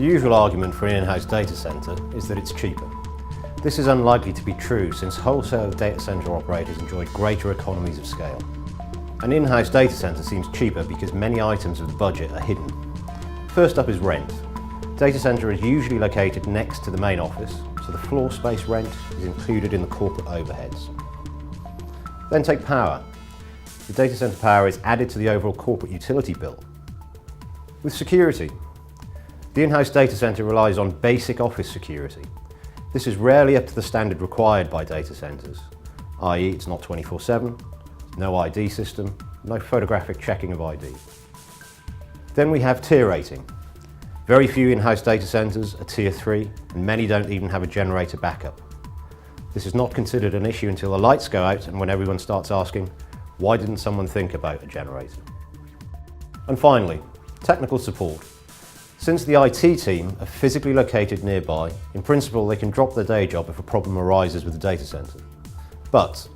The usual argument for an in-house data centre is that it's cheaper. This is unlikely to be true since wholesale data centre operators enjoy greater economies of scale. An in-house data centre seems cheaper because many items of the budget are hidden. First up is rent. Data centre is usually located next to the main office, so the floor space rent is included in the corporate overheads. Then take power. The data centre power is added to the overall corporate utility bill. With security, the in-house data centre relies on basic office security. This is rarely up to the standard required by data centres, i.e. it's not 24/7, no ID system, no photographic checking of ID. Then we have tier rating. Very few in-house data centres are tier 3 and many don't even have a generator backup. This is not considered an issue until the lights go out and when everyone starts asking, why didn't someone think about a generator? And finally, technical support. Since the IT team are physically located nearby, in principle they can drop their day job if a problem arises with the data centre. But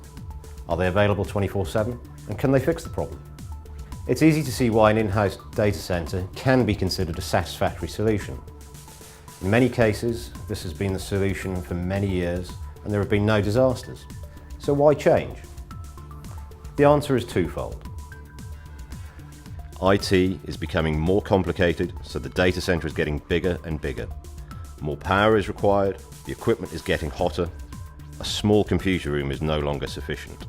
are they available 24/7 and can they fix the problem? It's easy to see why an in-house data centre can be considered a satisfactory solution. In many cases, this has been the solution for many years and there have been no disasters. So why change? The answer is twofold. IT is becoming more complicated, so the data centre is getting bigger and bigger. More power is required, the equipment is getting hotter, a small computer room is no longer sufficient.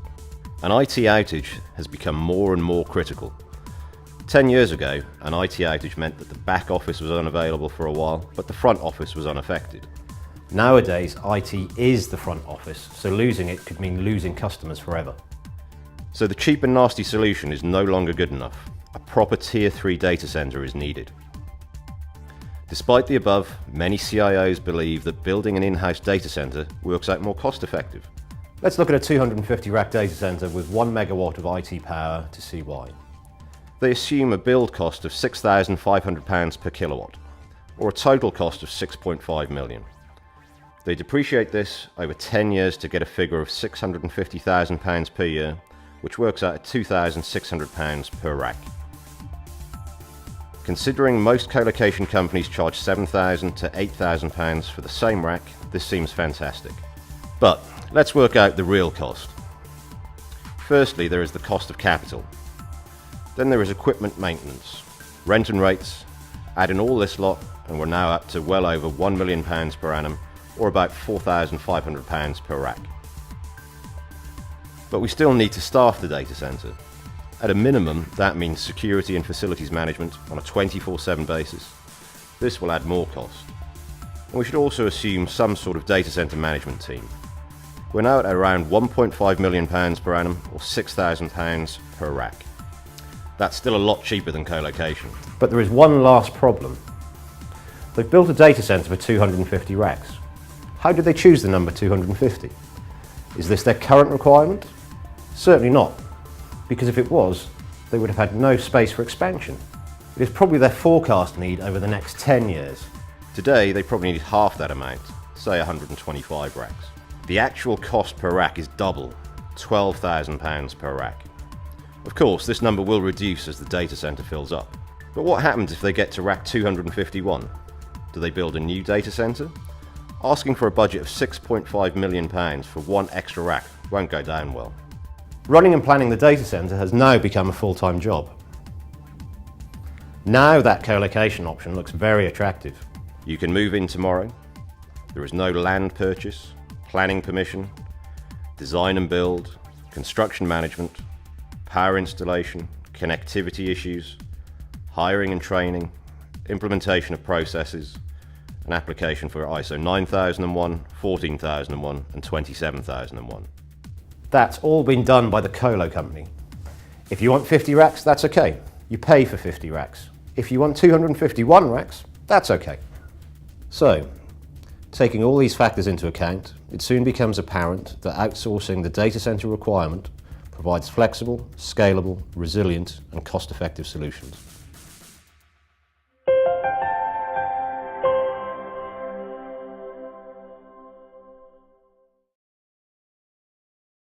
An IT outage has become more and more critical. 10 years ago, an IT outage meant that the back office was unavailable for a while, but the front office was unaffected. Nowadays, IT is the front office, so losing it could mean losing customers forever. So the cheap and nasty solution is no longer good enough. A proper tier 3 data centre is needed. Despite the above, many CIOs believe that building an in-house data centre works out more cost effective. Let's look at a 250 rack data centre with 1 megawatt of IT power to see why. They assume a build cost of £6,500 per kilowatt, or a total cost of 6.5 million. They depreciate this over 10 years to get a figure of £650,000 per year, which works out at £2,600 per rack. Considering most co-location companies charge £7,000 to £8,000 for the same rack, this seems fantastic. But let's work out the real cost. Firstly, there is the cost of capital. Then there is equipment maintenance, rent and rates. Add in all this lot and we're now up to well over £1 million per annum, or about £4,500 per rack. But we still need to staff the data centre. At a minimum, that means security and facilities management on a 24/7 basis. This will add more cost. And we should also assume some sort of data centre management team. We're now at around £1.5 million per annum, or £6,000 per rack. That's still a lot cheaper than co-location. But there is one last problem. They've built a data centre for 250 racks. How did they choose the number 250? Is this their current requirement? Certainly not, because if it was, they would have had no space for expansion. It is probably their forecast need over the next 10 years. Today, they probably need half that amount, say 125 racks. The actual cost per rack is double, £12,000 per rack. Of course, this number will reduce as the data centre fills up. But what happens if they get to rack 251? Do they build a new data centre? Asking for a budget of £6.5 million for one extra rack won't go down well. Running and planning the data centre has now become a full-time job. Now that co-location option looks very attractive. You can move in tomorrow. There is no land purchase, planning permission, design and build, construction management, power installation, connectivity issues, hiring and training, implementation of processes, an application for ISO 9001, 14001 and 27001. That's all been done by the colo company. If you want 50 racks, that's okay. You pay for 50 racks. If you want 251 racks, that's okay. So, taking all these factors into account, it soon becomes apparent that outsourcing the data center requirement provides flexible, scalable, resilient and cost-effective solutions.